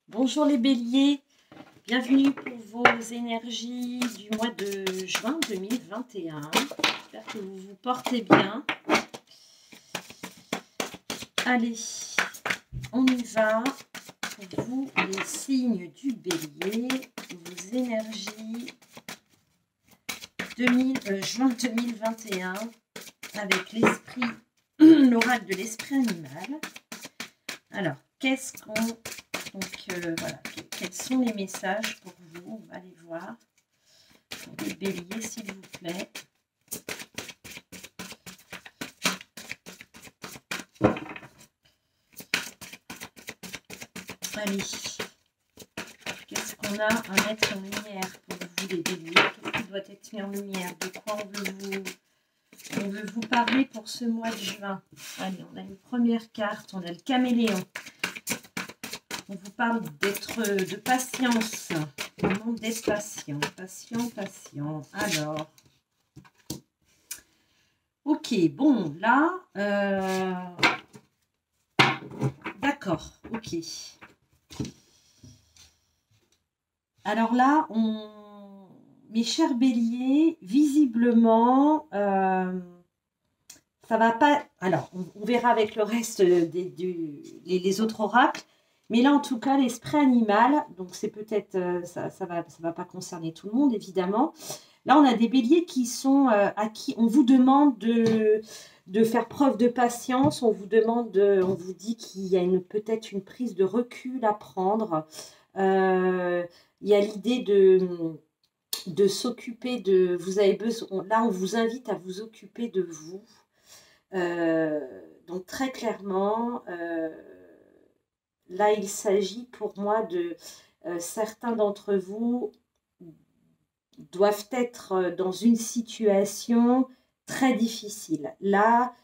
Bonjour les béliers, bienvenue pour vos énergies du mois de juin 2021. J'espère que vous vous portez bien. Allez, on y va. Pour vous, les signes du bélier, vos énergies juin 2021 avec l'esprit, l'oracle de l'esprit animal. Alors, qu'est-ce qu'on... Donc voilà, quels sont les messages pour vous? On va les voir. Pour les béliers, s'il vous plaît. Allez. Qu'est-ce qu'on a à mettre en lumière pour vous, les béliers? Qu'est-ce qui doit être mis en lumière? De quoi on veut vous parler pour ce mois de juin? Allez, on a une première carte, on a le caméléon. On vous parle de patience. Le monde d'être patient. Patient. Alors. Ok, bon, là. D'accord, ok. Alors là, mes chers béliers, visiblement, ça va pas... Alors, on verra avec le reste les autres oracles. Mais là, en tout cas, l'esprit animal, donc c'est peut-être, ça va pas concerner tout le monde, évidemment. Là, on a des béliers qui sont à qui on vous demande de faire preuve de patience. On vous dit qu'il y a peut-être une prise de recul à prendre. Il y a l'idée de s'occuper de... Vous avez besoin... Là, on vous invite à vous occuper de vous. Donc, très clairement... Là, il s'agit pour moi de certains d'entre vous doivent être dans une situation très difficile. Là,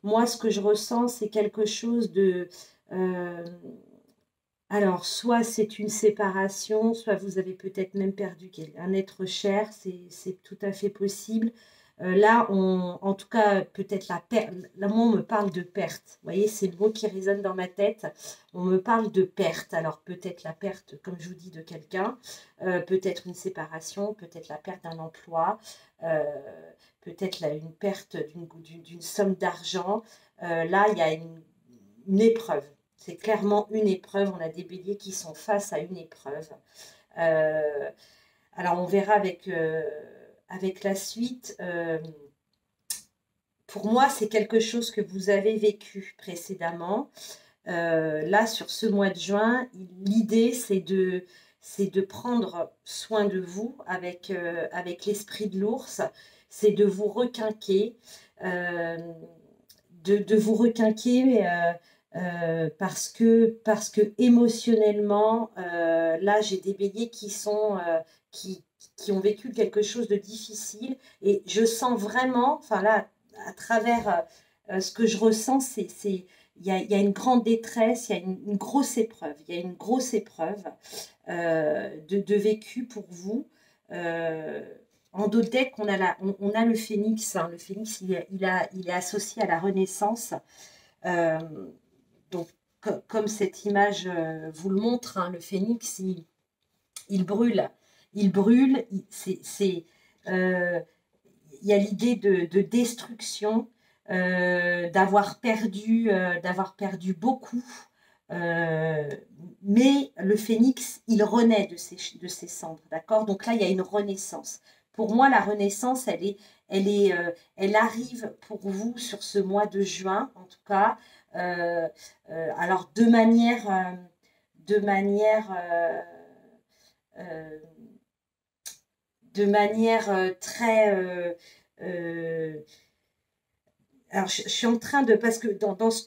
moi, ce que je ressens, c'est quelque chose de... alors, soit c'est une séparation, soit vous avez peut-être même perdu un être cher, c'est tout à fait possible. Là, en tout cas, peut-être la perte. Là, moi, on me parle de perte. Vous voyez, c'est le mot qui résonne dans ma tête. On me parle de perte. Alors, peut-être la perte, comme je vous dis, de quelqu'un. Peut-être une séparation. Peut-être la perte d'un emploi. Peut-être une perte d'une somme d'argent. Là, il y a une épreuve. C'est clairement une épreuve. On a des béliers qui sont face à une épreuve. Alors, on verra avec la suite. Pour moi, c'est quelque chose que vous avez vécu précédemment. Là, sur ce mois de juin, l'idée, c'est de prendre soin de vous avec l'esprit de l'ours. C'est de vous requinquer, de vous requinquer parce que émotionnellement, là, j'ai des béliers qui ont vécu quelque chose de difficile et je sens vraiment, enfin là, à travers ce que je ressens, il y a une grande détresse, il y a une grosse épreuve, de vécu pour vous. En dos de deck, on a le phénix. Hein. Le phénix, il est associé à la renaissance. Donc, comme cette image vous le montre, hein, le phénix, il brûle. Il brûle. Il y a l'idée de destruction, d'avoir perdu beaucoup. Mais le phénix, il renaît de ses cendres, d'accord? Donc là, il y a une renaissance. Pour moi, la renaissance, elle arrive pour vous sur ce mois de juin, en tout cas. Alors, de manière très... alors, je suis en train de... Parce que dans ce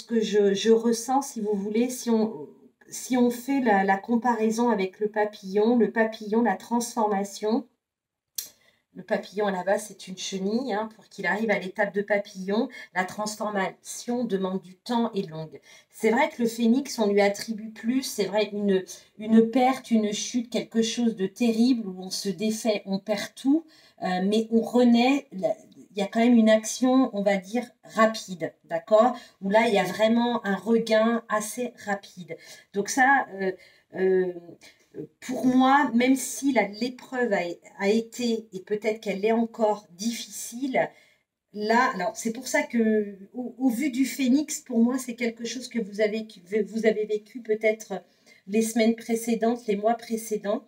que je ressens, si vous voulez, si on fait la comparaison avec le papillon, la transformation... Le papillon, à la base, c'est une chenille. Hein, pour qu'il arrive à l'étape de papillon, la transformation demande du temps et longue. C'est vrai que le phénix, on lui attribue plus, c'est vrai, une perte, une chute, quelque chose de terrible, où on se défait, on perd tout, mais on renaît. il y a quand même une action, on va dire, rapide, d'accord? Où là, il y a vraiment un regain assez rapide. Donc ça, pour moi, même si l'épreuve a été, et peut-être qu'elle est encore difficile, là, alors c'est pour ça que, au vu du phénix, pour moi, c'est quelque chose que vous avez vécu peut-être les semaines précédentes, les mois précédents.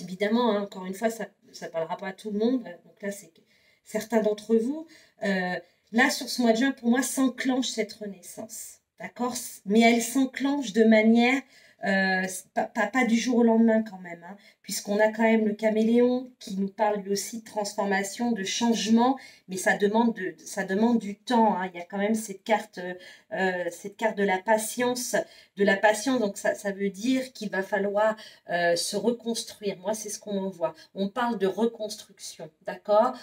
Évidemment, hein, encore une fois, ça ne parlera pas à tout le monde. Donc là, c'est certains d'entre vous. Euh, Là, sur ce mois de juin, pour moi, s'enclenche cette renaissance. D'accord? Mais elle s'enclenche de manière, pas du jour au lendemain quand même, hein, puisqu'on a quand même le caméléon qui nous parle lui aussi de transformation, de changement, mais ça demande du temps, hein. Il y a quand même cette carte de la patience. Donc ça veut dire qu'il va falloir se reconstruire. Moi, c'est ce qu'on en voit. On parle de reconstruction, d'accord?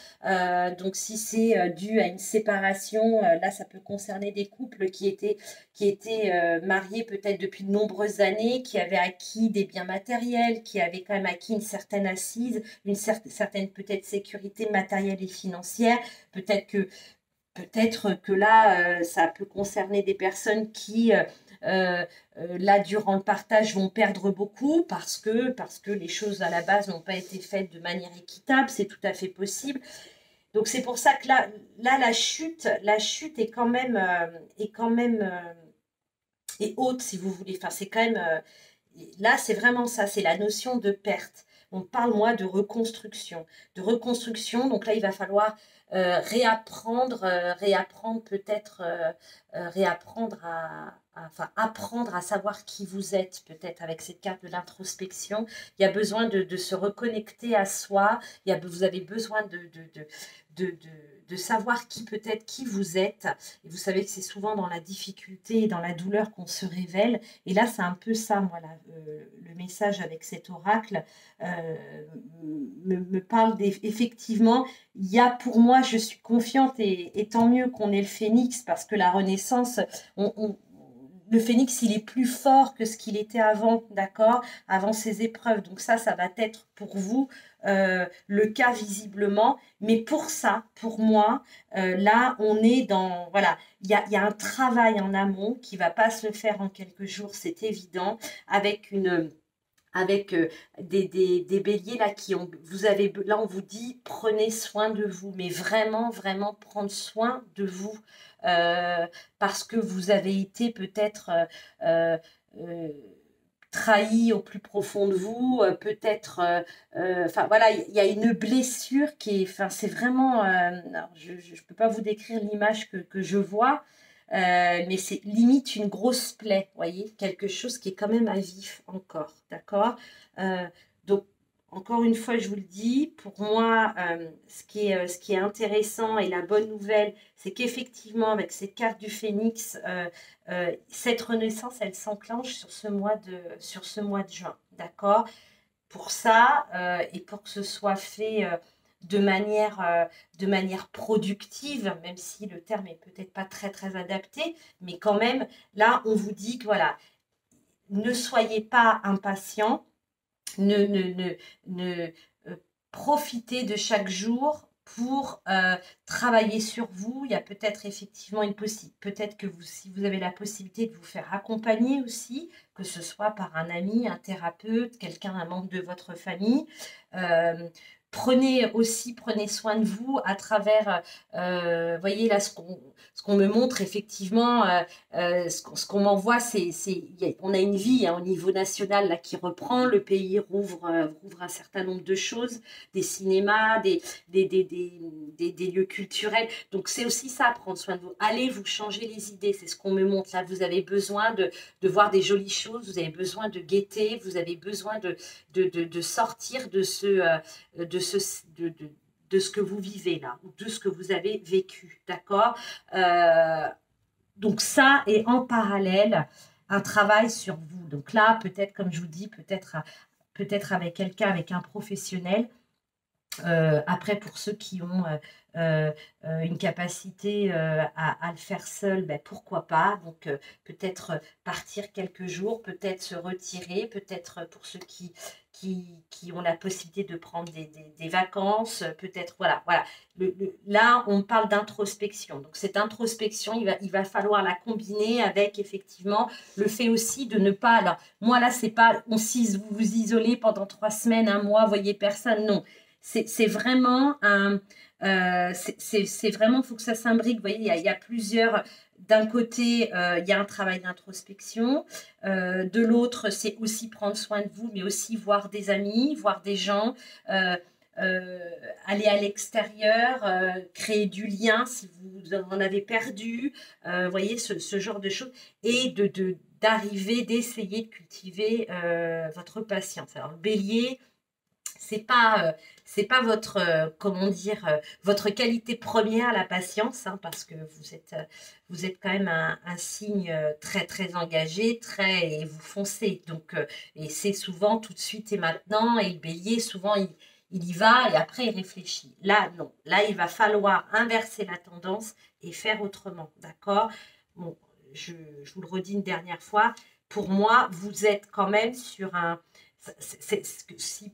Donc, si c'est dû à une séparation, là, ça peut concerner des couples qui étaient mariés peut-être depuis de nombreuses années, qui avaient acquis des biens matériels, qui avaient quand même acquis une certaine assise, une certaine peut-être sécurité matérielle et financière. Peut-être que Peut-être que là, ça peut concerner des personnes qui, là, durant le partage, vont perdre beaucoup parce que les choses à la base n'ont pas été faites de manière équitable. C'est tout à fait possible. Donc, c'est pour ça que là la chute est quand même est haute, si vous voulez. Enfin, c'est quand même. Là, c'est vraiment ça, c'est la notion de perte. On parle, moi, de reconstruction. De reconstruction, donc là, il va falloir réapprendre peut-être, réapprendre enfin, apprendre à savoir qui vous êtes, peut-être avec cette carte de l'introspection. Il y a besoin de se reconnecter à soi. Vous avez besoin de, de, de savoir qui peut-être qui vous êtes. Et vous savez que c'est souvent dans la difficulté et dans la douleur qu'on se révèle. Et là, c'est un peu ça, moi, le message avec cet oracle me parle effectivement. Il y a pour moi, je suis confiante et tant mieux qu'on ait le phénix parce que la renaissance, le phénix, il est plus fort que ce qu'il était avant, d'accord? Avant ces épreuves. Donc ça va être pour vous le cas visiblement. Mais pour ça, pour moi, là, on est dans... Voilà, il y a un travail en amont qui va pas se faire en quelques jours, c'est évident, avec des béliers là là on vous dit prenez soin de vous, mais vraiment vraiment prendre soin de vous parce que vous avez été peut-être euh, euh, trahi au plus profond de vous, peut-être, enfin voilà, il y a une blessure qui est, enfin c'est vraiment, alors, je ne peux pas vous décrire l'image que je vois, mais c'est limite une grosse plaie, vous voyez, quelque chose qui est quand même à vif encore, d'accord? Euh, donc, encore une fois, je vous le dis, pour moi, ce qui est intéressant et la bonne nouvelle, c'est qu'effectivement, avec cette carte du phénix, cette renaissance, elle s'enclenche sur ce mois de juin, d'accord? Pour ça, et pour que ce soit fait de manière productive, même si le terme est peut-être pas très très adapté, mais quand même, là, on vous dit que voilà, ne soyez pas impatient, ne, ne, ne, ne profitez de chaque jour pour travailler sur vous. Il y a peut-être effectivement une possibilité, peut-être que vous, si vous avez la possibilité de vous faire accompagner aussi, que ce soit par un ami, un thérapeute, quelqu'un, un membre de votre famille. Euh, prenez soin de vous à travers, voyez là, ce qu'on me montre effectivement, ce qu'on m'envoie, on a une vie hein, au niveau national là, qui reprend, le pays rouvre un certain nombre de choses, des cinémas, des lieux culturels. Donc c'est aussi ça, prendre soin de vous. Allez vous changer les idées, c'est ce qu'on me montre là. Vous avez besoin de voir des jolies choses, vous avez besoin de gaieté, vous avez besoin de sortir de ce que vous vivez là, ou de ce que vous avez vécu, d'accord? Donc ça, et en parallèle, un travail sur vous. Donc là, peut-être, comme je vous dis, peut-être avec quelqu'un, avec un professionnel, Après, pour ceux qui ont une capacité à le faire seul, ben, pourquoi pas. Donc, peut-être partir quelques jours, peut-être se retirer, peut-être pour ceux qui ont la possibilité de prendre des vacances, peut-être, voilà, voilà. Là, on parle d'introspection. Donc, cette introspection, il va falloir la combiner avec, effectivement, le fait aussi de ne pas... Alors, moi, là, c'est pas, vous vous isolez pendant 3 semaines, un mois, voyez personne, non. C'est vraiment c'est vraiment, il faut que ça s'imbrique. Vous voyez, il y a plusieurs. D'un côté, il y a un travail d'introspection. De l'autre, c'est aussi prendre soin de vous, mais aussi voir des amis, voir des gens, euh, euh, aller à l'extérieur, créer du lien si vous en avez perdu. Vous voyez, ce genre de choses. Et d'arriver, d'essayer de cultiver votre patience. Alors, le bélier, c'est pas c'est pas votre comment dire votre qualité première, la patience, hein, parce que vous êtes quand même un signe très très engagé, très, et vous foncez, donc et c'est souvent tout de suite et maintenant, et le bélier souvent il y va et après il réfléchit. Là non, là il va falloir inverser la tendance et faire autrement, d'accord? Bon, je vous le redis une dernière fois, pour moi vous êtes quand même sur un si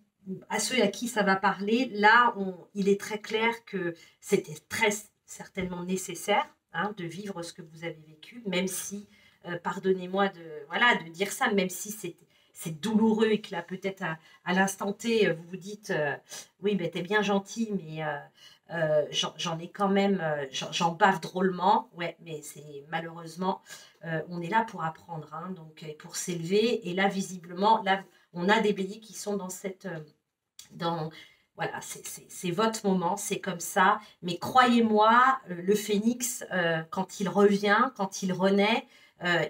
à ceux à qui ça va parler, là, il est très clair que c'était très certainement nécessaire, hein, de vivre ce que vous avez vécu, même si, pardonnez-moi voilà, de dire ça, même si c'est douloureux et que là, peut-être à l'instant T, vous vous dites, oui, mais t'es bien gentil, mais j'en ai quand même, j'en bave drôlement, ouais, mais c'est malheureusement, on est là pour apprendre, hein, donc pour s'élever, et là, visiblement, là, on a des béliers qui sont dans cette dans voilà, c'est votre moment, c'est comme ça. Mais croyez-moi, le phénix, quand il revient, quand il renaît,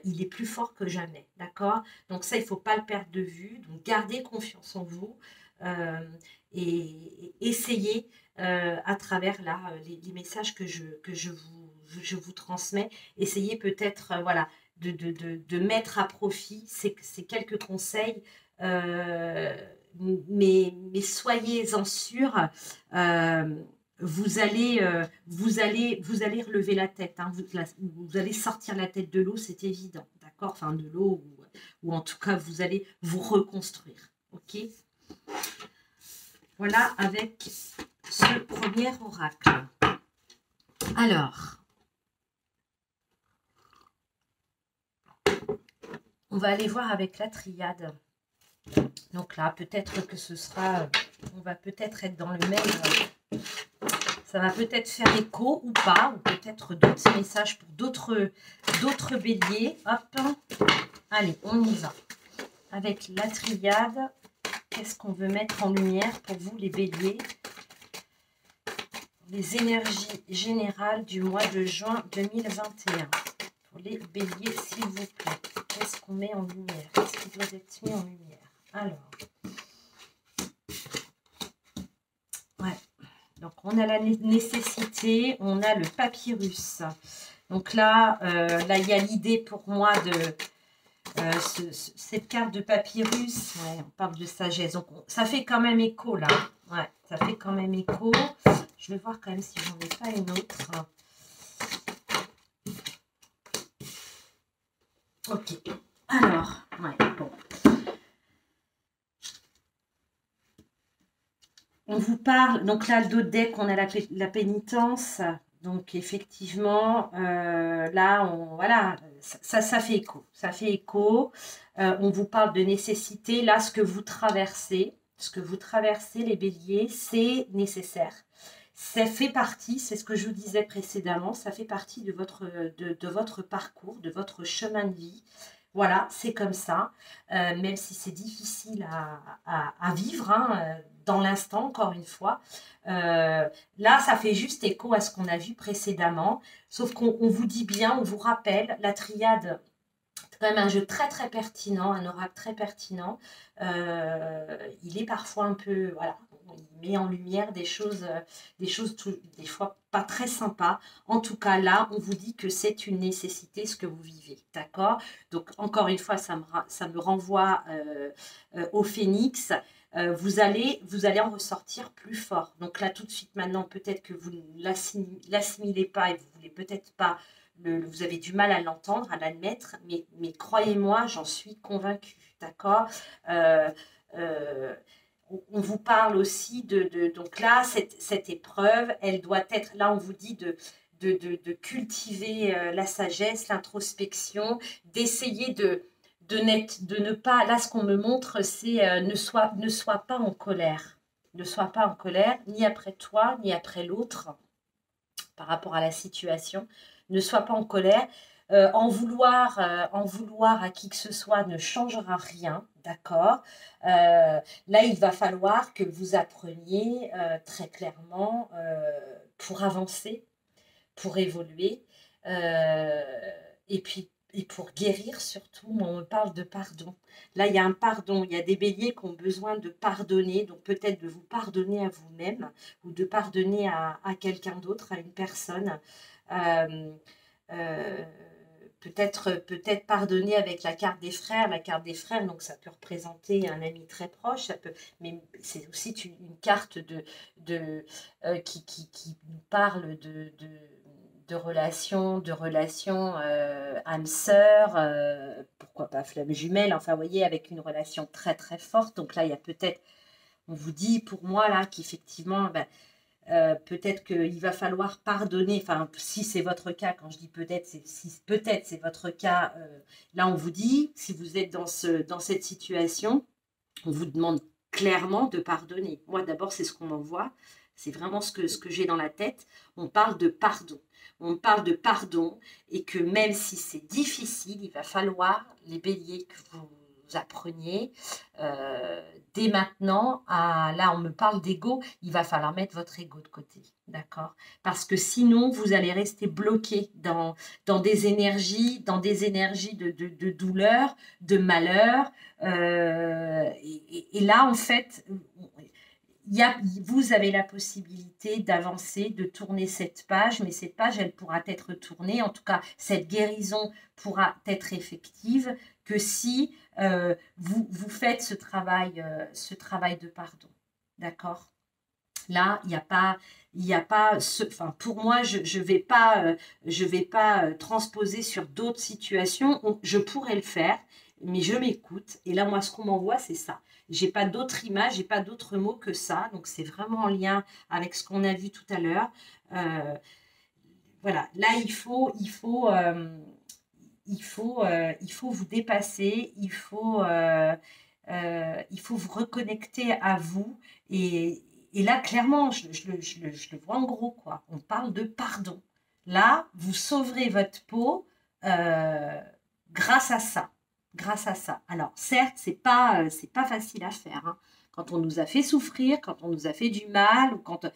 il est plus fort que jamais, d'accord? Donc ça, il ne faut pas le perdre de vue. Donc gardez confiance en vous euh, et essayez à travers là, les messages je vous transmets, essayez peut-être voilà, de mettre à profit ces quelques conseils. Euh, mais soyez-en sûrs, vous allez relever la tête, hein, vous allez sortir la tête de l'eau, c'est évident, d'accord? Enfin, de l'eau, ou en tout cas, vous allez vous reconstruire, ok? Voilà avec ce premier oracle. Alors, on va aller voir avec la triade. Donc là, peut-être que ce sera, on va peut-être être dans le même, ça va peut-être faire écho ou pas, ou peut-être d'autres messages pour d'autres béliers. Hop, allez, on y va. Avec la triade, qu'est-ce qu'on veut mettre en lumière pour vous, les béliers? Les énergies générales du mois de juin 2021. Pour les béliers, s'il vous plaît. Qu'est-ce qu'on met en lumière? Qu'est-ce qui doit être mis en lumière? Alors, ouais. Donc, on a la nécessité, on a le papyrus. Donc là, il y a l'idée pour moi de cette carte de papyrus. Ouais, on parle de sagesse. Donc, ça fait quand même écho, là. Ouais, ça fait quand même écho. Je vais voir quand même si j'en ai pas une autre. Ok. Alors, ouais, bon. On vous parle, donc là, le dos de deck, on a la pénitence. Donc, effectivement, là, voilà, ça fait écho. Ça fait écho. On vous parle de nécessité. Là, ce que vous traversez, les béliers, c'est nécessaire. Ça fait partie, c'est ce que je vous disais précédemment, ça fait partie de votre parcours, de votre chemin de vie. Voilà, c'est comme ça, même si c'est difficile à vivre, hein, dans l'instant, encore une fois. Là, ça fait juste écho à ce qu'on a vu précédemment, sauf qu'on vous dit bien, on vous rappelle, la triade, c'est quand même un jeu très très pertinent, un oracle très pertinent. Il est parfois un peu, voilà, il met en lumière des choses des fois pas très sympas. En tout cas, là, on vous dit que c'est une nécessité ce que vous vivez, d'accord? Donc, encore une fois, ça me renvoie au phénix. Vous allez en ressortir plus fort. Donc là, tout de suite, maintenant, peut-être que vous ne l'assimilez pas et vous voulez peut-être pas, vous avez du mal à l'entendre, à l'admettre, mais croyez-moi, j'en suis convaincue, d'accord? Euh, euh, on vous parle aussi donc là, cette épreuve, elle doit être, là, on vous dit de cultiver la sagesse, l'introspection, d'essayer de ne pas, là ce qu'on me montre, c'est ne sois pas en colère. Ne sois pas en colère, ni après toi, ni après l'autre, par rapport à la situation. Ne sois pas en colère. En vouloir à qui que ce soit ne changera rien, d'accord. Là, il va falloir que vous appreniez très clairement pour avancer, pour évoluer, et puis et pour guérir surtout, on me parle de pardon. Là, il y a un pardon, il y a des béliers qui ont besoin de pardonner, donc peut-être de vous pardonner à vous-même ou de pardonner à quelqu'un d'autre, à une personne. Euh, euh, peut-être pardonner avec la carte des frères. La carte des frères, donc ça peut représenter un ami très proche, mais c'est aussi une carte qui nous parle de relations âme-sœur, pourquoi pas flamme jumelle, enfin, vous voyez, avec une relation très très forte. Donc là, il y a peut-être, on vous dit pour moi là qu'effectivement, peut-être qu'il va falloir pardonner, enfin, si c'est votre cas, quand je dis peut-être, si peut-être c'est votre cas, là, on vous dit, si vous êtes dans cette situation, on vous demande clairement de pardonner. Moi, d'abord, c'est ce qu'on m'envoie, c'est vraiment ce que j'ai dans la tête. On parle de pardon. On parle de pardon et que même si c'est difficile, il va falloir, les béliers, que vous appreniez dès maintenant là on me parle d'ego, il va falloir mettre votre ego de côté, d'accord, parce que sinon vous allez rester bloqué dans des énergies de douleur, de malheur, et là en fait vous avez la possibilité d'avancer, de tourner cette page, mais cette page, elle pourra être tournée, en tout cas, cette guérison pourra être effective que si vous faites ce travail de pardon. D'accord? Là, il n'y a pas enfin, pour moi, je ne vais pas transposer sur d'autres situations. Je pourrais le faire, mais je m'écoute. Et là, moi, ce qu'on m'envoie, c'est ça. J'ai pas d'autre image, j'ai pas d'autre mot que ça. Donc, c'est vraiment en lien avec ce qu'on a vu tout à l'heure. Voilà. Là, il faut vous dépasser. Il faut vous reconnecter à vous. Et là, clairement, je le vois en gros, quoi. On parle de pardon. Là, vous sauverez votre peau grâce à ça. Grâce à ça. Alors, certes, c'est pas facile à faire. Hein. Quand on nous a fait souffrir, quand on nous a fait du mal, ou quand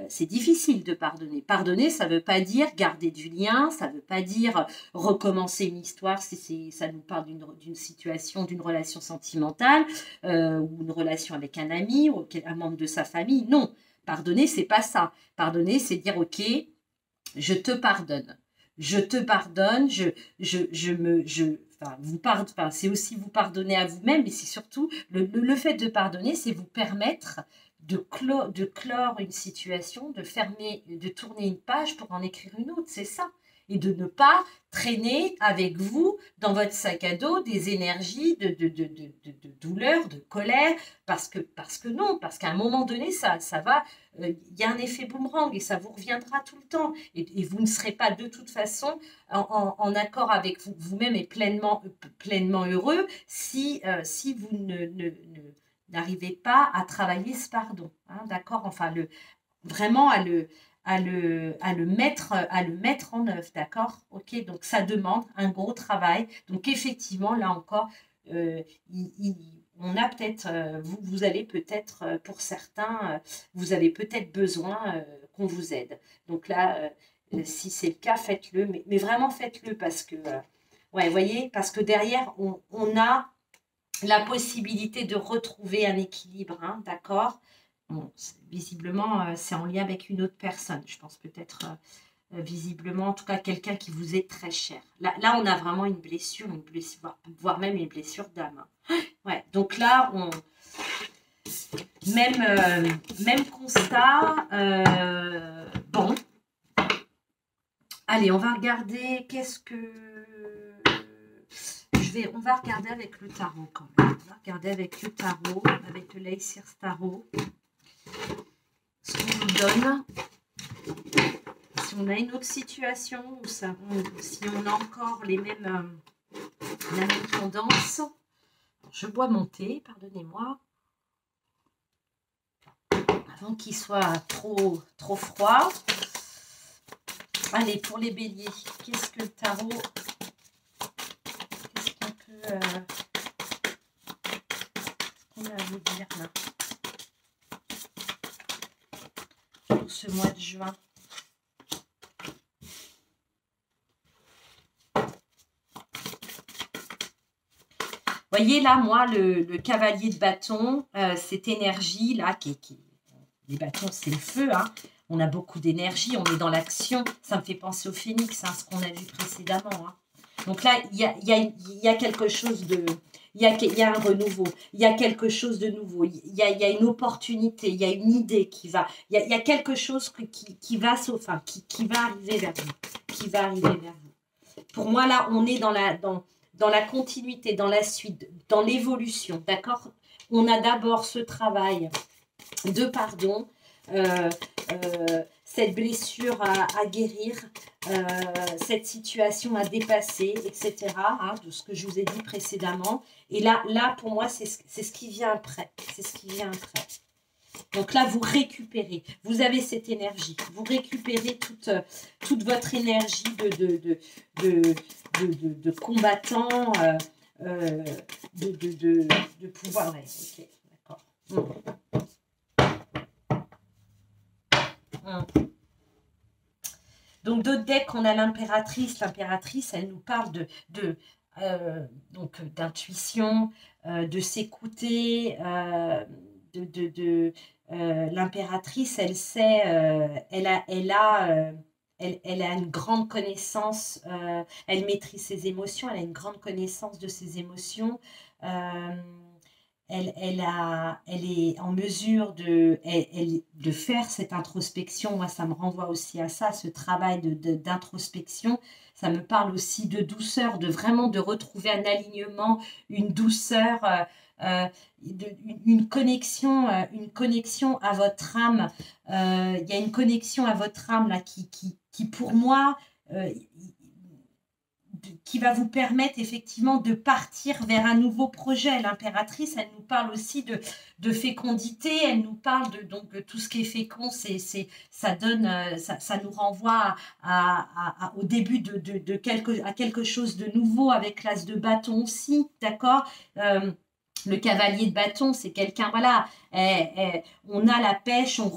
c'est difficile de pardonner. Pardonner, ça ne veut pas dire garder du lien, ça ne veut pas dire recommencer une histoire si ça nous parle d'une situation, d'une relation sentimentale, ou une relation avec un ami, ou un membre de sa famille. Non, pardonner, c'est pas ça. Pardonner, c'est dire, ok, je te pardonne. Je te pardonne, enfin, c'est aussi vous pardonner à vous-même, mais c'est surtout le fait de pardonner, c'est vous permettre de clore une situation, de tourner une page pour en écrire une autre, c'est ça. Et de ne pas traîner avec vous dans votre sac à dos des énergies de douleur, de colère, parce que non, parce qu'à un moment donné, ça va, il y a un effet boomerang et ça vous reviendra tout le temps. Et vous ne serez pas de toute façon en accord avec vous-même et pleinement heureux si vous n'arrivez pas à travailler ce pardon, hein, d'accord, enfin vraiment à le mettre en œuvre, d'accord, ok, donc ça demande un gros travail, donc effectivement là encore on a peut-être vous allez peut-être pour certains vous avez peut-être besoin qu'on vous aide, donc là si c'est le cas, faites-le, mais vraiment faites-le parce que ouais, vous voyez, parce que derrière on a la possibilité de retrouver un équilibre, hein, d'accord? Bon, visiblement, c'est en lien avec une autre personne. Je pense peut-être, visiblement, en tout cas, quelqu'un qui vous est très cher. Là, on a vraiment une blessure, voire même une blessure d'âme. Hein. Ouais, donc là, même constat. Bon. Allez, on va regarder on va regarder avec le tarot quand même. On va regarder avec le tarot, avec le Leisir Tarot. Ce qu'on nous donne. Si on a une autre situation, ou si on a encore la même tendance. Je bois mon thé, pardonnez-moi. Avant qu'il soit trop froid. Allez, pour les béliers, qu'est-ce que le tarot, qu'est-ce qu'on a à vous dire là pour ce mois de juin? Voyez là, moi, le cavalier de bâton, cette énergie là, les bâtons, c'est le feu, hein. On a beaucoup d'énergie, on est dans l'action. Ça me fait penser au phénix, hein, ce qu'on a vu précédemment. Hein. Donc là, il y a quelque chose de... Il y a un renouveau, il y a quelque chose de nouveau, il y a une opportunité, il y a une idée qui va... Il y a quelque chose qui va arriver vers vous. Qui va arriver vers vous. Pour moi, là, on est dans la continuité, dans la suite, dans l'évolution, d'accord? On a d'abord ce travail de pardon, cette blessure à guérir, cette situation à dépasser, etc. Hein, de ce que je vous ai dit précédemment. Et là pour moi, c'est ce qui vient après. C'est ce qui vient après. Donc là, vous récupérez. Vous avez cette énergie. Vous récupérez toute votre énergie de combattant, de pouvoir. Ouais, ok, d'accord. Donc, d'autres decks, on a l'impératrice. L'impératrice, elle nous parle d'intuition, de s'écouter, l'impératrice, elle sait, elle a une grande connaissance, elle maîtrise ses émotions, elle a une grande connaissance de ses émotions. Elle est en mesure de faire cette introspection. Moi, ça me renvoie aussi à ça, ce travail d'introspection. Ça me parle aussi de douceur, vraiment de retrouver un alignement, une douceur, une connexion à votre âme. Il y a une connexion à votre âme là, qui pour moi, qui va vous permettre effectivement de partir vers un nouveau projet. L'impératrice, elle nous parle aussi de fécondité, elle nous parle de tout ce qui est fécond, ça nous renvoie au début à quelque chose de nouveau avec l'as de bâton aussi, d'accord. Le cavalier de bâton, c'est quelqu'un, voilà, on a la pêche, on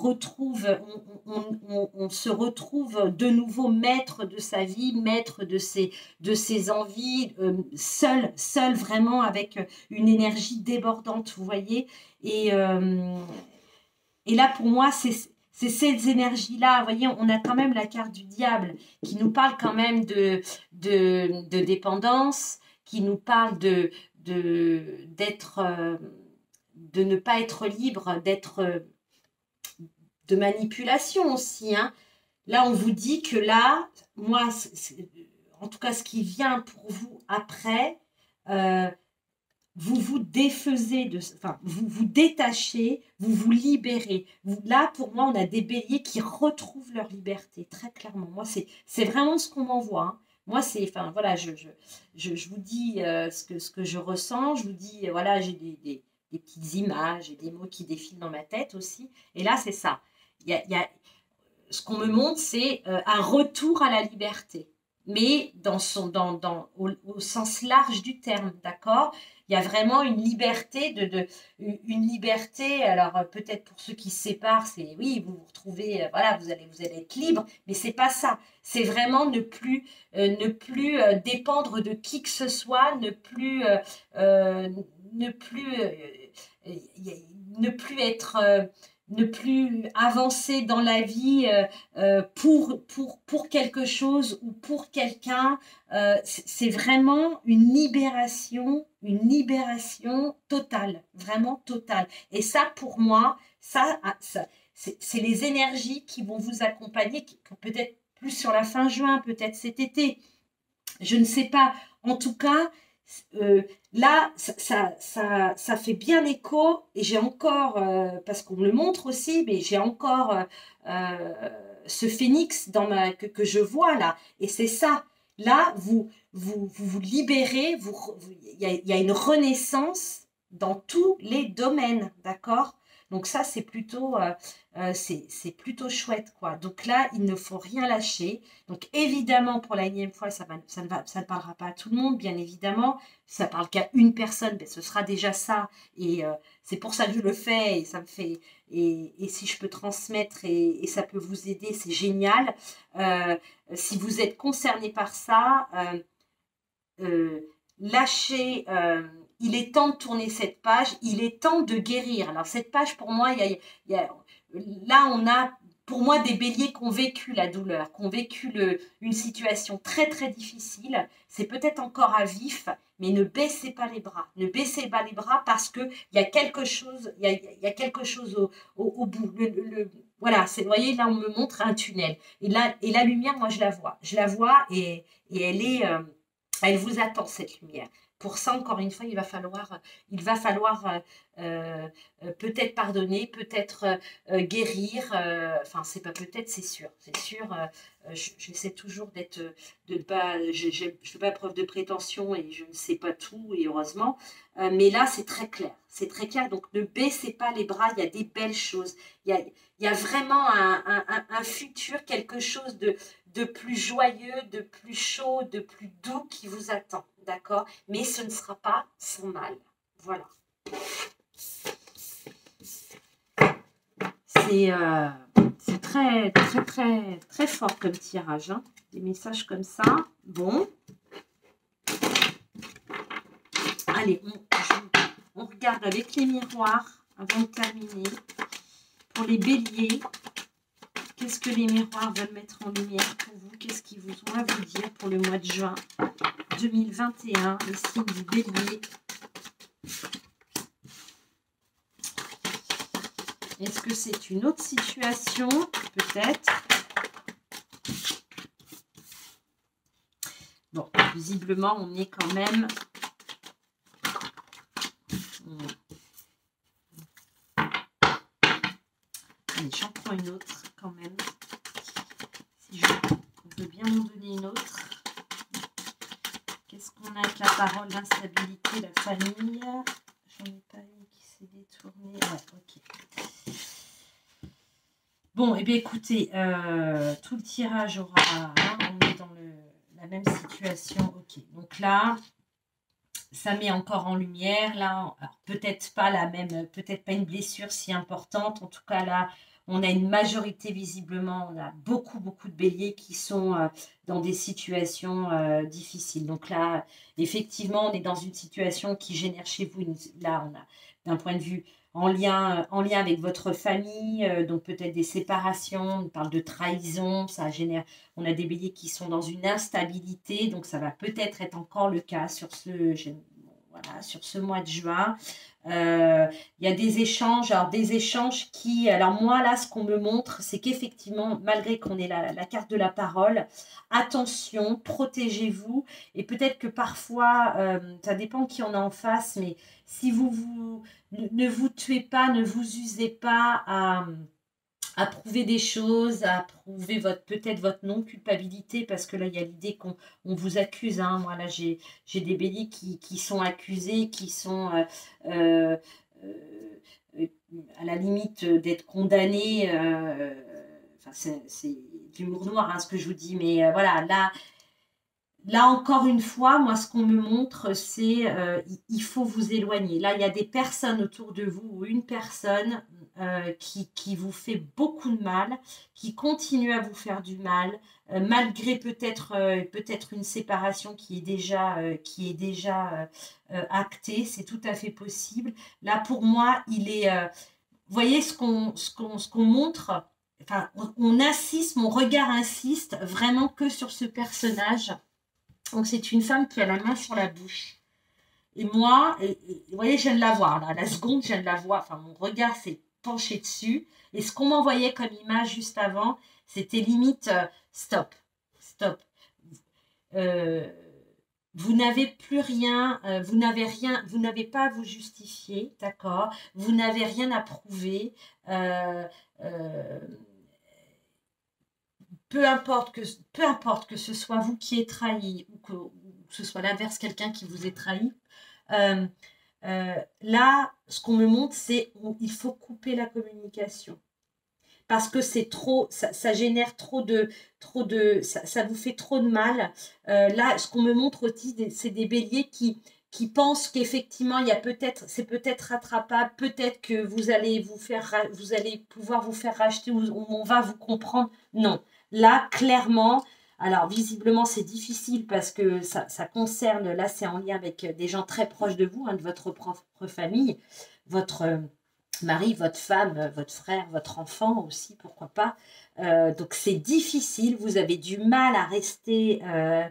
se retrouve de nouveau maître de sa vie, maître de ses envies, seul vraiment avec une énergie débordante, vous voyez. Et là, pour moi, c'est ces énergies-là. Vous voyez, on a quand même la carte du diable qui nous parle quand même de dépendance, qui nous parle de ne pas être libre, de manipulation aussi. Hein. Là, on vous dit que là, moi, en tout cas, ce qui vient pour vous après, vous vous défaisez, vous vous détachez, vous vous libérez. Là, pour moi, on a des béliers qui retrouvent leur liberté, très clairement. Moi, c'est vraiment ce qu'on m'envoie. Hein. Moi, voilà, je vous dis ce que je ressens. Je vous dis, voilà, j'ai des petites images et des mots qui défilent dans ma tête aussi. Et là, c'est ça. Ce qu'on me montre, c'est un retour à la liberté. Mais au sens large du terme, d'accord? Il y a vraiment une liberté, une liberté. Alors peut-être pour ceux qui se séparent, c'est oui, vous vous retrouvez, voilà, vous allez être libre, mais c'est pas ça. C'est vraiment ne plus dépendre de qui que ce soit, ne plus être ne plus avancer dans la vie pour quelque chose ou pour quelqu'un. C'est vraiment une libération totale, vraiment totale. Et ça, pour moi, c'est les énergies qui vont vous accompagner, peut-être plus sur la fin juin, peut-être cet été. Je ne sais pas. En tout cas, là, ça fait bien écho et j'ai encore, parce qu'on me le montre aussi, mais j'ai encore ce phénix que je vois là. Et c'est ça. Là, vous libérez, il y a une renaissance dans tous les domaines, d'accord? Donc ça, c'est plutôt chouette, quoi. Donc là, il ne faut rien lâcher. Donc évidemment, pour la énième fois, ça ne parlera pas à tout le monde, bien évidemment. Si ça parle qu'à une personne, ben, ce sera déjà ça. Et c'est pour ça que je le fais. Et ça me fait. Et si je peux transmettre et ça peut vous aider, c'est génial. Si vous êtes concerné par ça, lâchez. Il est temps de tourner cette page. Il est temps de guérir. Alors cette page, pour moi, là, on a pour moi des béliers qui ont vécu la douleur, qui ont vécu une situation très très difficile. C'est peut-être encore à vif, mais ne baissez pas les bras. Ne baissez pas les bras parce qu'il y a quelque chose, il y a quelque chose au bout. Voilà, vous voyez, là on me montre un tunnel. Et la lumière, moi je la vois. Je la vois et elle vous attend cette lumière. Pour ça, encore une fois, il va falloir peut-être pardonner, peut-être guérir. Enfin, c'est pas peut-être, c'est sûr. C'est sûr. J'essaie toujours de pas. Je ne fais pas preuve de prétention et je ne sais pas tout, et heureusement. Mais là, c'est très clair. C'est très clair. Donc, ne baissez pas les bras. Il y a des belles choses. Il y a vraiment un futur, quelque chose de plus joyeux, de plus chaud, de plus doux qui vous attend. D'accord? Mais ce ne sera pas sans mal. Voilà. C'est très, très, très, très fort comme tirage. Hein. Des messages comme ça. Bon. Allez, on regarde avec les miroirs avant de terminer. Pour les béliers, qu'est-ce que les miroirs veulent mettre en lumière pour vous? Qu'est-ce qu'ils vous ont à vous dire pour le mois de juin 2021, les signes du bélier? Est-ce que c'est une autre situation? Peut-être. Bon, visiblement, on est quand même... Allez, j'en prends une autre quand même. Si on veut bien m'en donner une autre. Qu'est-ce qu'on a avec la parole, l'instabilité, la famille? J'en ai pas une qui s'est détournée. Ouais, ok. Bon, et bien écoutez, tout le tirage aura... Hein, on est dans la même situation. Ok, donc là, ça met encore en lumière. Là, peut-être pas peut-être pas une blessure si importante. En tout cas, là, on a une majorité visiblement. On a beaucoup de béliers qui sont dans des situations difficiles. Donc là, effectivement, on est dans une situation qui génère chez vous. Là, on a d'un point de vue en lien avec votre famille, donc peut-être des séparations, on parle de trahison, ça génère, on a des béliers qui sont dans une instabilité, donc ça va peut-être être encore le cas sur ce mois de juin. Il y a des échanges, alors moi là, ce qu'on me montre, c'est qu'effectivement, malgré qu'on ait la carte de la parole, attention, protégez-vous, et peut-être que parfois, ça dépend qui on a en face, mais si ne vous tuez pas, ne vous usez pas à prouver des choses, à prouver peut-être votre non-culpabilité, parce que là, il y a l'idée qu'on vous accuse. Hein. Moi, là, j'ai des béliers qui sont accusés, qui sont à la limite d'être condamnés. Enfin, c'est de l'humour noir, hein, ce que je vous dis, mais voilà, Là, encore une fois, moi, ce qu'on me montre, c'est il faut vous éloigner. Là, il y a des personnes autour de vous, ou une personne qui vous fait beaucoup de mal, qui continue à vous faire du mal, malgré peut-être une séparation qui est déjà actée. C'est tout à fait possible. Là, pour moi, voyez ce qu'on montre, enfin, on insiste, mon regard insiste vraiment que sur ce personnage. Donc, c'est une femme qui a la main sur la bouche. Et moi, vous voyez, je viens de la voir, là, la seconde, je viens de la voir, enfin, mon regard s'est penché dessus. Et ce qu'on m'envoyait comme image juste avant, c'était limite stop, stop. Vous n'avez plus rien, vous n'avez pas à vous justifier, d'accord? Vous n'avez rien à prouver. Peu importe que ce soit vous qui êtes trahi ou que ce soit l'inverse, quelqu'un qui vous ait trahi. Là, ce qu'on me montre, c'est qu'il faut couper la communication. Parce que c'est trop, ça génère trop de ça vous fait trop de mal. Là, ce qu'on me montre aussi, c'est des béliers qui pensent qu'effectivement, il y a peut-être, c'est peut-être rattrapable, peut-être que vous allez pouvoir vous faire racheter ou on va vous comprendre. Non, là, clairement, alors visiblement, c'est difficile parce que ça concerne, là, c'est en lien avec des gens très proches de vous, hein, de votre propre famille, votre mari, votre femme, votre frère, votre enfant aussi, pourquoi pas. Donc c'est difficile, vous avez du mal à rester, à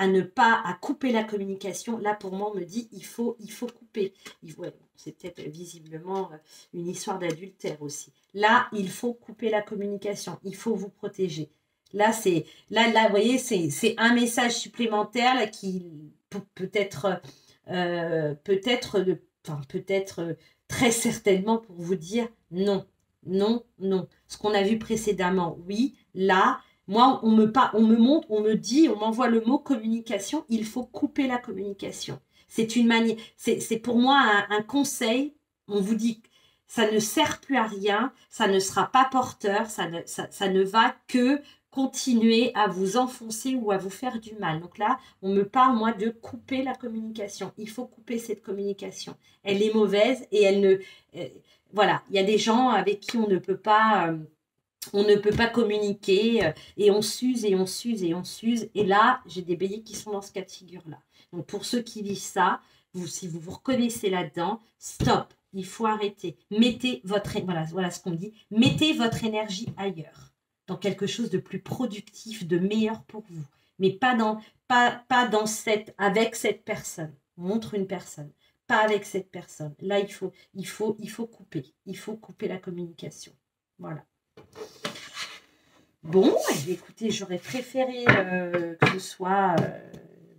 ne pas, à couper la communication. Là, pour moi, on me dit, il faut couper. Ouais, c'est peut-être visiblement une histoire d'adultère aussi. Là, il faut couper la communication, il faut vous protéger. Là, vous voyez, c'est un message supplémentaire là, qui peut-être très certainement pour vous dire non, non, non. Ce qu'on a vu précédemment, oui, là, moi, on me montre, on me dit, on m'envoie le mot communication, il faut couper la communication. C'est une manière, c'est pour moi un conseil, on vous dit ça ne sert plus à rien, ça ne sera pas porteur, ça ne va que continuer à vous enfoncer ou à vous faire du mal. Donc là, on me parle, moi, de couper la communication. Il faut couper cette communication. Elle est mauvaise et elle ne... voilà, il y a des gens avec qui on ne peut pas communiquer et on s'use et on s'use et on s'use. Et là, j'ai des béliers qui sont dans ce cas de figure-là. Donc, pour ceux qui vivent ça, si vous vous reconnaissez là-dedans, stop, il faut arrêter. Mettez votre... Voilà ce qu'on me dit. Mettez votre énergie ailleurs, dans quelque chose de plus productif, de meilleur pour vous. Mais pas avec cette personne. Montre une personne. Pas avec cette personne. Là, il faut couper. Il faut couper la communication. Voilà. Bon, écoutez, j'aurais préféré que ce soit...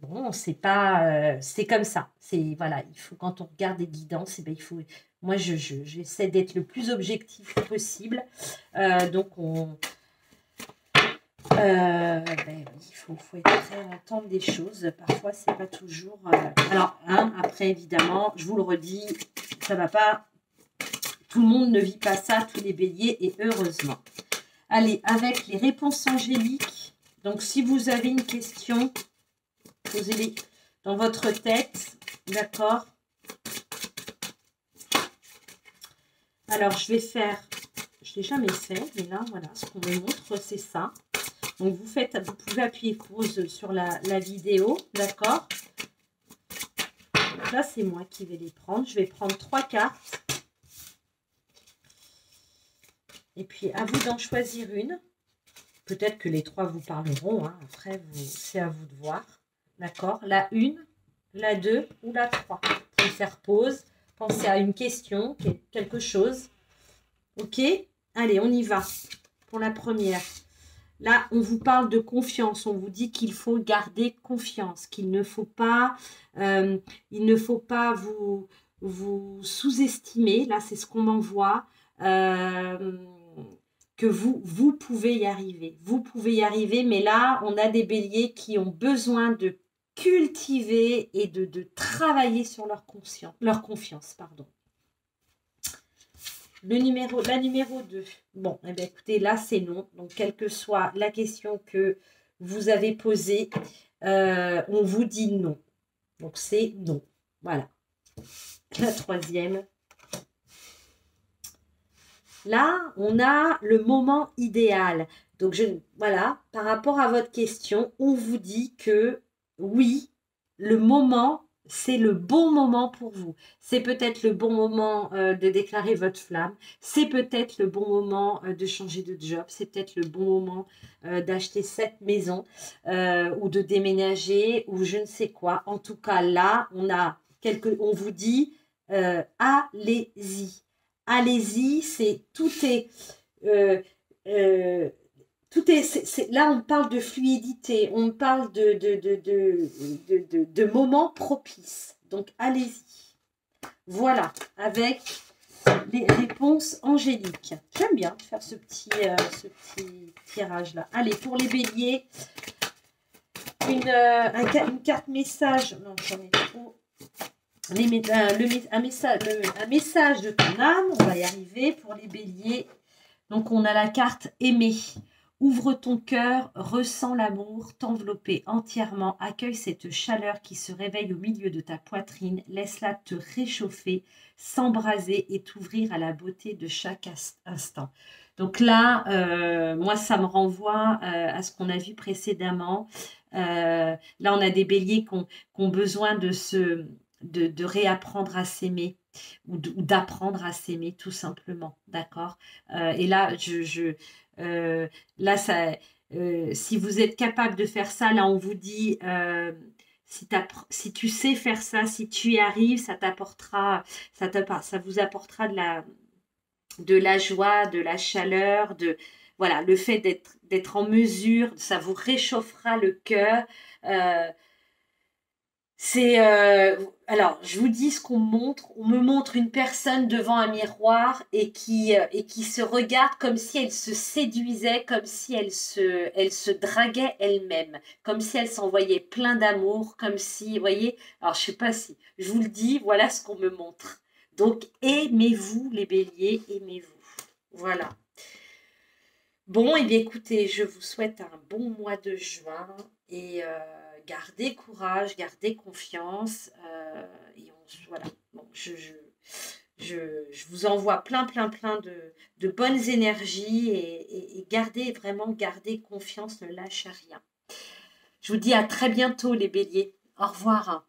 bon, c'est pas... c'est comme ça. Voilà, il faut, quand on regarde des guidances, ben, il faut... Moi, j'essaie d'être le plus objectif possible. Donc, il faut entendre des choses. Parfois, c'est pas toujours... Alors, après, évidemment, je vous le redis, ça va pas... Tout le monde ne vit pas ça, tous les béliers, et heureusement. Allez, avec les réponses angéliques. Donc, si vous avez une question, posez-les dans votre tête. D'accord? Alors, je vais faire... Je ne l'ai jamais fait, mais là, voilà, ce qu'on me montre, c'est ça. Donc, vous pouvez appuyer pause sur la vidéo, d'accord? Donc là, c'est moi qui vais les prendre. Je vais prendre 3 cartes. Et puis, à vous d'en choisir une. Peut-être que les 3 vous parleront. Hein. Après, c'est à vous de voir. D'accord? La 1, la 2 ou la 3. Vous pouvez faire pause. Pensez à une question, quelque chose. Ok? Allez, on y va pour la première. Là, on vous parle de confiance. On vous dit qu'il faut garder confiance, qu'il ne faut pas, vous sous-estimer. Là, c'est ce qu'on m'envoie. Que vous pouvez y arriver. Vous pouvez y arriver, mais là, on a des béliers qui ont besoin de cultiver et de travailler sur leur confiance. Pardon. La numéro 2. Bon, eh bien, écoutez, là, c'est non. Donc, quelle que soit la question que vous avez posée, on vous dit non. Donc, c'est non. Voilà. La 3e. Là, on a le moment idéal. Donc, voilà, par rapport à votre question, on vous dit que oui, le moment, c'est le bon moment pour vous. C'est peut-être le bon moment de déclarer votre flamme. C'est peut-être le bon moment de changer de job. C'est peut-être le bon moment d'acheter cette maison ou de déménager ou je ne sais quoi. En tout cas, là, on vous dit allez-y. Allez-y, euh, euh, là, on parle de fluidité, on parle de moments propices. Donc, allez-y. Voilà, avec les réponses angéliques. J'aime bien faire ce petit tirage-là. Allez, pour les béliers, une carte message. Non, j'en ai trop. Un message de ton âme, on va y arriver pour les béliers. Donc, on a la carte aimer. Ouvre ton cœur, ressens l'amour, t'envelopper entièrement, accueille cette chaleur qui se réveille au milieu de ta poitrine, laisse-la te réchauffer, s'embraser et t'ouvrir à la beauté de chaque instant. Donc là, moi, ça me renvoie à ce qu'on a vu précédemment. Là, on a des béliers qui ont besoin de réapprendre à s'aimer ou d'apprendre à s'aimer tout simplement, d'accord. Et là, là, si vous êtes capable de faire ça, là, on vous dit, si tu sais faire ça, si tu y arrives, ça vous apportera de la joie, de la chaleur, voilà, le fait d'être en mesure, ça vous réchauffera le cœur. Alors, je vous dis ce qu'on me montre. On me montre une personne devant un miroir et qui se regarde comme si elle se séduisait, comme si elle se draguait elle-même, comme si elle s'envoyait plein d'amour, comme si, vous voyez, alors je sais pas si, je vous le dis, voilà ce qu'on me montre. Donc, aimez-vous les béliers, aimez-vous. Voilà. Bon, et bien écoutez, je vous souhaite un bon mois de juin et gardez courage, gardez confiance. Voilà. Bon, je vous envoie plein de bonnes énergies et gardez confiance, ne lâchez rien. Je vous dis à très bientôt les béliers. Au revoir.